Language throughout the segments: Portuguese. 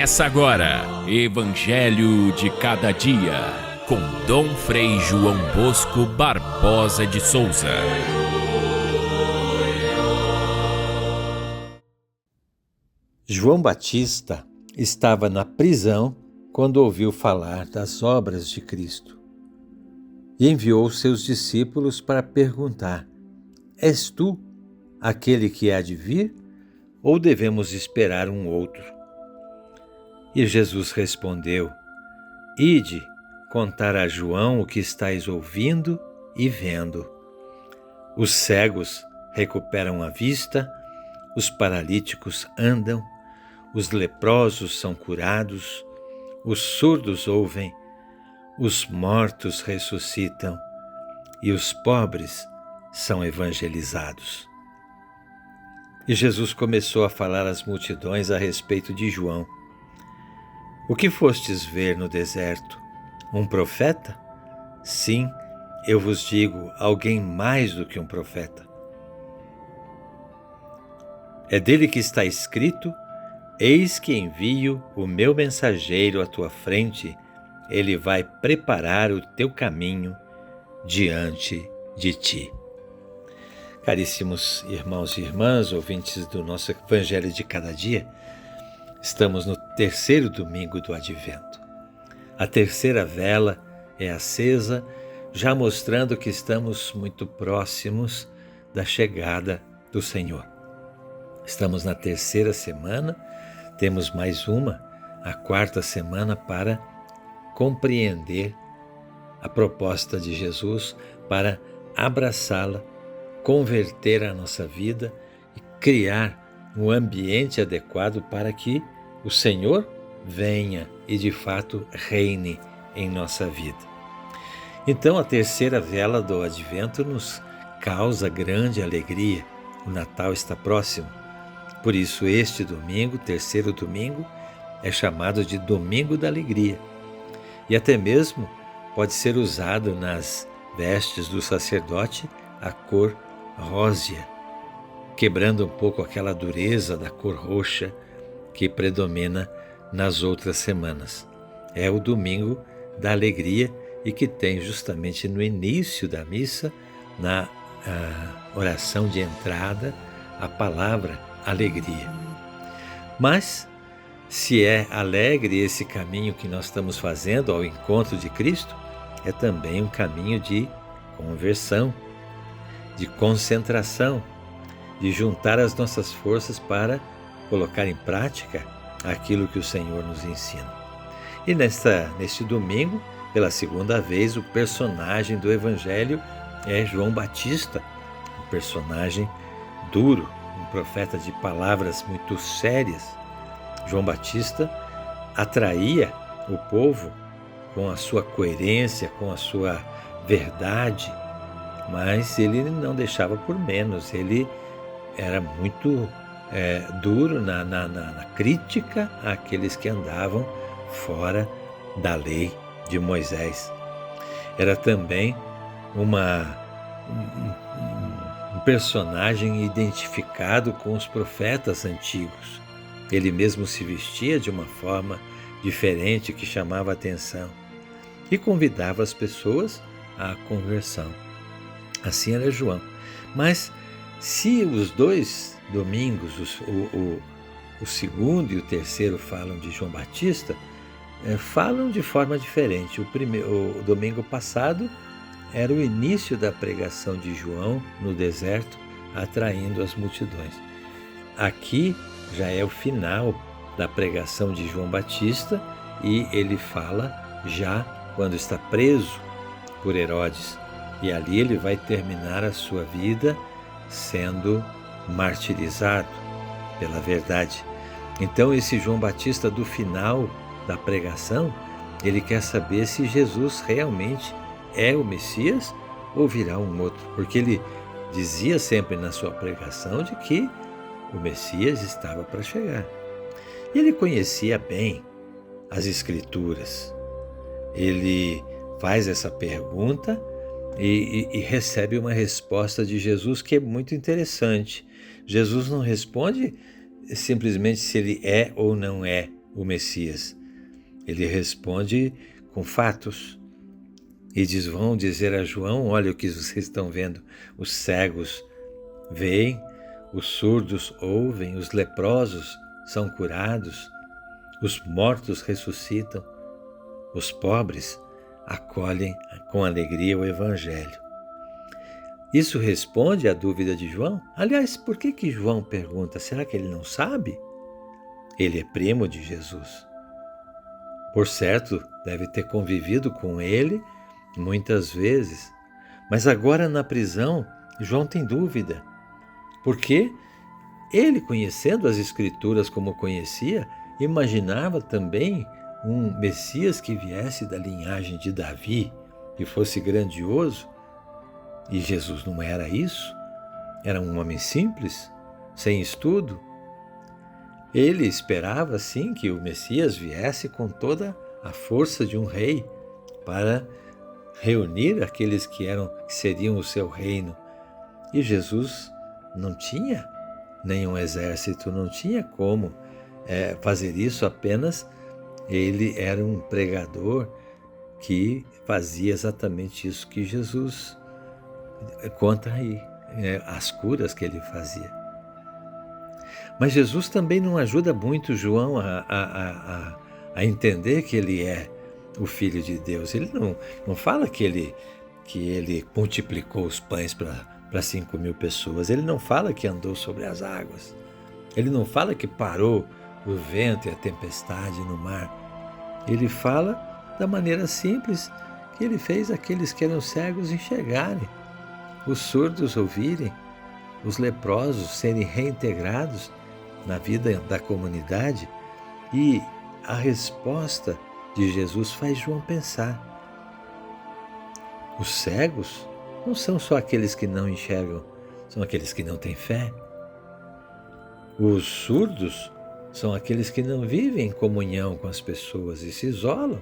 Começa agora, Evangelho de Cada Dia, com Dom Frei João Bosco Barbosa de Souza. João Batista estava na prisão quando ouviu falar das obras de Cristo e enviou seus discípulos para perguntar: És tu aquele que há de vir, ou devemos esperar um outro? E Jesus respondeu: Ide contar a João o que estáis ouvindo e vendo. Os cegos recuperam a vista, os paralíticos andam, os leprosos são curados, os surdos ouvem, os mortos ressuscitam e os pobres são evangelizados. E Jesus começou a falar às multidões a respeito de João. O que fostes ver no deserto? Um profeta? Sim, eu vos digo, alguém mais do que um profeta. É dele que está escrito: Eis que envio o meu mensageiro à tua frente, ele vai preparar o teu caminho diante de ti. Caríssimos irmãos e irmãs, ouvintes do nosso Evangelho de Cada Dia, estamos no terceiro domingo do Advento. A terceira vela é acesa, já mostrando que estamos muito próximos da chegada do Senhor. Estamos na terceira semana, temos mais uma, a quarta semana, para compreender a proposta de Jesus, para abraçá-la, converter a nossa vida e criar um ambiente adequado para que o Senhor venha e de fato reine em nossa vida. Então a terceira vela do Advento nos causa grande alegria. O Natal está próximo. Por isso este domingo, terceiro domingo, é chamado de Domingo da Alegria. E até mesmo pode ser usado nas vestes do sacerdote a cor rósea, quebrando um pouco aquela dureza da cor roxa que predomina nas outras semanas. É o Domingo da Alegria e que tem justamente no início da missa, na oração de entrada, a palavra alegria. Mas, se é alegre esse caminho que nós estamos fazendo ao encontro de Cristo, é também um caminho de conversão, de concentração, de juntar as nossas forças para colocar em prática aquilo que o Senhor nos ensina. E neste domingo, pela segunda vez, o personagem do Evangelho é João Batista, um personagem duro, um profeta de palavras muito sérias. João Batista atraía o povo com a sua coerência, com a sua verdade, mas ele não deixava por menos, ele era muito duro na crítica àqueles que andavam fora da lei de Moisés. Era também um personagem identificado com os profetas antigos. Ele mesmo se vestia de uma forma diferente que chamava a atenção e convidava as pessoas à conversão. Assim era João. Mas se os dois domingos, o segundo e o terceiro, falam de João Batista, falam de forma diferente. O domingo passado era o início da pregação de João no deserto, atraindo as multidões. Aqui já é o final da pregação de João Batista e ele fala já quando está preso por Herodes. E ali ele vai terminar a sua vida sendo martirizado pela verdade. Então esse João Batista do final da pregação, ele quer saber se Jesus realmente é o Messias ou virá um outro, porque ele dizia sempre na sua pregação de que o Messias estava para chegar. E ele conhecia bem as Escrituras. Ele faz essa pergunta e recebe uma resposta de Jesus que é muito interessante. Jesus não responde simplesmente se ele é ou não é o Messias? Ele responde com fatos e vão dizer a João: olha o que vocês estão vendo, os cegos veem, os surdos ouvem, os leprosos são curados, os mortos ressuscitam, os pobres acolhem com alegria o Evangelho. Isso responde à dúvida de João? Aliás, por que João pergunta? Será que ele não sabe? Ele é primo de Jesus. Por certo, deve ter convivido com ele muitas vezes. Mas agora na prisão, João tem dúvida. Porque ele, conhecendo as Escrituras como conhecia, imaginava também um Messias que viesse da linhagem de Davi e fosse grandioso. E Jesus não era isso. Era um homem simples, sem estudo. Ele esperava, sim, que o Messias viesse com toda a força de um rei para reunir aqueles que seriam o seu reino. E Jesus não tinha nenhum exército, não tinha como fazer isso, apenas ele era um pregador que fazia exatamente isso que Jesus conta aí, as curas que ele fazia. Mas Jesus também não ajuda muito João a entender que ele é o Filho de Deus. Ele não fala que ele multiplicou os pães para 5.000 pessoas. Ele não fala que andou sobre as águas. Ele não fala que parou o vento e a tempestade no mar. Ele fala da maneira simples que ele fez aqueles que eram cegos enxergarem, os surdos ouvirem, os leprosos serem reintegrados na vida da comunidade. E a resposta de Jesus faz João pensar. Os cegos não são só aqueles que não enxergam, são aqueles que não têm fé. Os surdos são aqueles que não vivem em comunhão com as pessoas e se isolam.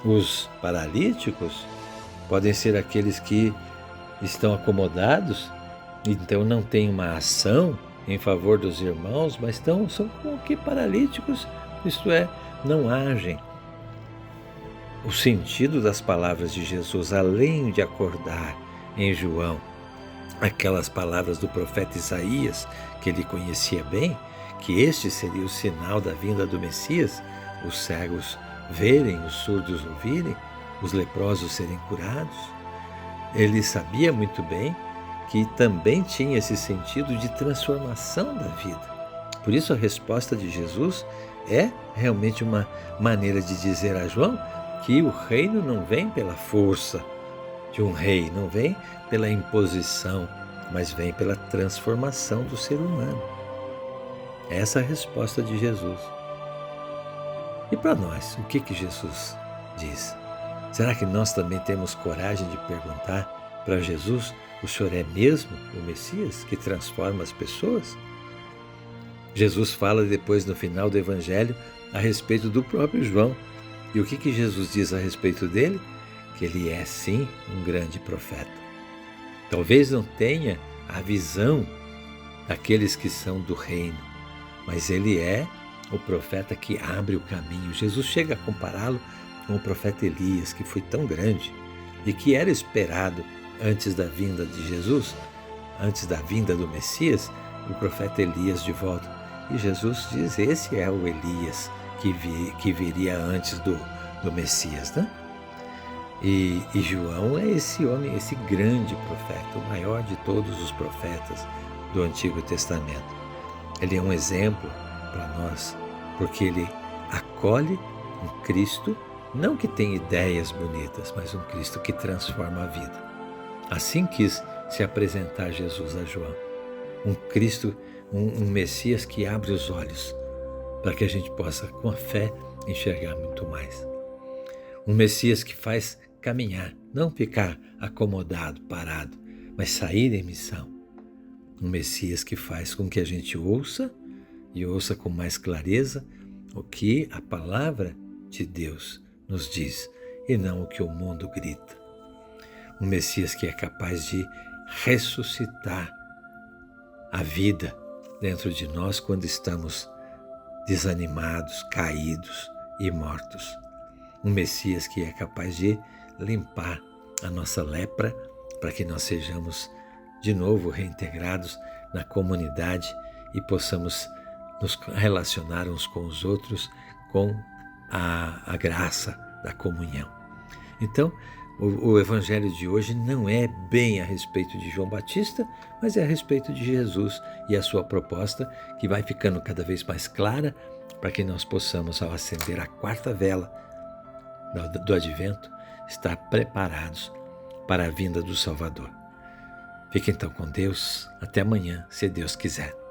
Os paralíticos podem ser aqueles que estão acomodados, então não têm uma ação em favor dos irmãos, mas são como que paralíticos, isto é, não agem. O sentido das palavras de Jesus, além de acordar em João aquelas palavras do profeta Isaías, que ele conhecia bem, que este seria o sinal da vinda do Messias, os cegos verem, os surdos ouvirem, os leprosos serem curados. Ele sabia muito bem que também tinha esse sentido de transformação da vida. Por isso a resposta de Jesus é realmente uma maneira de dizer a João que o reino não vem pela força de um rei, não vem pela imposição, mas vem pela transformação do ser humano. Essa é a resposta de Jesus. E para nós, o que Jesus diz? Será que nós também temos coragem de perguntar para Jesus: o Senhor é mesmo o Messias que transforma as pessoas? Jesus fala depois no final do Evangelho a respeito do próprio João. E o que Jesus diz a respeito dele? Que ele é sim um grande profeta. Talvez não tenha a visão daqueles que são do reino, mas ele é o profeta que abre o caminho. Jesus chega a compará-lo com o profeta Elias, que foi tão grande e que era esperado antes da vinda de Jesus, antes da vinda do Messias, o profeta Elias de volta. E Jesus diz: esse é o Elias que viria antes do Messias, né? E João é esse homem, esse grande profeta, o maior de todos os profetas do Antigo Testamento. Ele é um exemplo para nós, porque ele acolhe um Cristo, não que tem ideias bonitas, mas um Cristo que transforma a vida. Assim quis se apresentar Jesus a João. Um Cristo, um Messias que abre os olhos para que a gente possa, com a fé, enxergar muito mais. Um Messias que faz caminhar, não ficar acomodado, parado, mas sair em missão. Um Messias que faz com que a gente ouça e ouça com mais clareza o que a palavra de Deus nos diz e não o que o mundo grita. Um Messias que é capaz de ressuscitar a vida dentro de nós quando estamos desanimados, caídos e mortos. Um Messias que é capaz de limpar a nossa lepra para que nós sejamos de novo reintegrados na comunidade e possamos nos relacionar uns com os outros com a graça da comunhão. Então, o Evangelho de hoje não é bem a respeito de João Batista, mas é a respeito de Jesus e a sua proposta, que vai ficando cada vez mais clara para que nós possamos, ao acender a quarta vela do Advento, estar preparados para a vinda do Salvador. Fique então com Deus. Até amanhã, se Deus quiser.